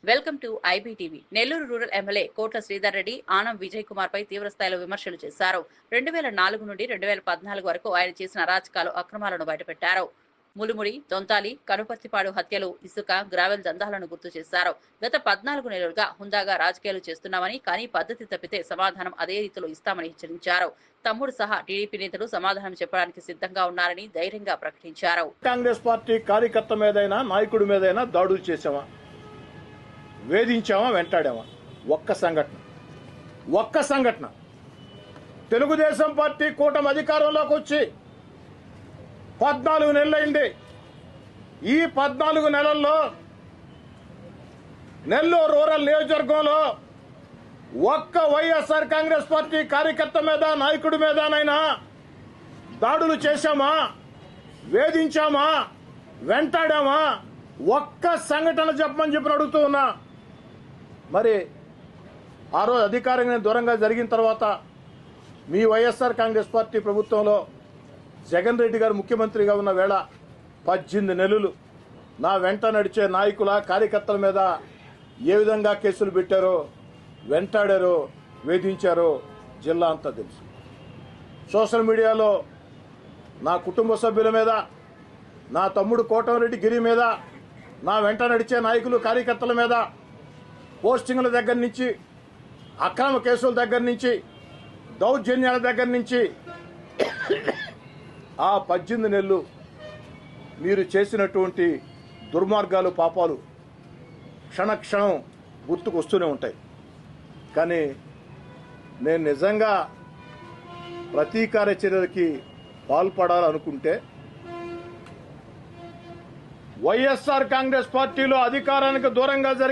Welcome to IBTV. Nellore rural MLA కోట్ల శ్రీధర్ రెడ్డి ఆనం విజయ్ కుమార్ పై తీవ్రస్థాయిలో విమర్శలు చేశారు. 2004 నుండి 2014 వరకు ఆయన చేసిన అరాచకాలు, అక్రమాలను బయటపెట్టారు. ములుముడి, దొంతాలి, కనుపర్తిపాడు హత్యలు, ఇసుక, గ్రావెల్ దందాలను గుర్తు చేశారు. గత 14 నెలలుగా హుందాగా రాజకీయాలు చేస్తున్నామని, కానీ పద్ధతి తప్పితే సమాధానం అదే రీతిలో ఇస్తామని హెచ్చరించారు. తమ్ముడు సహా టీడీపీ నేతలు సమాధానం చెప్పడానికి సిద్ధంగా ఉన్నారని ధైర్యంగా ప్రకటించారు. కాంగ్రెస్ పార్టీ కార్యకర్త మీదైనా నాయకుడి మీదైనా దాడులు చేసామా, వేధించామా, వెంటాడామా? ఒక్క సంఘటన తెలుగుదేశం పార్టీ కూటమి అధికారంలోకి వచ్చి 14 నెలలైంది. ఈ 14 నెలల్లో నెల్లూరు రూరల్ నియోజకవర్గంలో ఒక్క వైఎస్ఆర్ కాంగ్రెస్ పార్టీ కార్యకర్త మీద, నాయకుడి మీదనైనా దాడులు చేశామా, వేధించామా, వెంటాడామా? ఒక్క సంఘటన చెప్పమని అడుగుతూ ఉన్నా. మరి ఆ రోజు అధికారంగా దూరంగా జరిగిన తర్వాత మీ వైఎస్ఆర్ కాంగ్రెస్ పార్టీ ప్రభుత్వంలో జగన్ రెడ్డి గారు ముఖ్యమంత్రిగా ఉన్న వేళ 18 నెలలు నా వెంట నడిచే నాయకుల, కార్యకర్తల మీద ఏ విధంగా కేసులు పెట్టారో, వెంటాడారో, వేధించారో జిల్లా అంతా తెలుసు. సోషల్ మీడియాలో నా కుటుంబ సభ్యుల మీద, నా తమ్ముడు కోటమిరెడ్డి గిరి మీద, నా వెంట నడిచే నాయకులు, కార్యకర్తల మీద పోస్టింగ్ల దగ్గర నుంచి, అక్రమ కేసుల దగ్గర నుంచి, దౌర్జన్యాల దగ్గర నుంచి ఆ 18 నెలలు మీరు చేసినటువంటి దుర్మార్గాలు, పాపాలు క్షణక్షణం గుర్తుకు వస్తూనే ఉంటాయి. కానీ నేను నిజంగా ప్రతీకార చర్యలకి పాల్పడాలనుకుంటే వైఎస్ఆర్ కాంగ్రెస్ పార్టీలో అధికారానికి దూరంగా జరిగి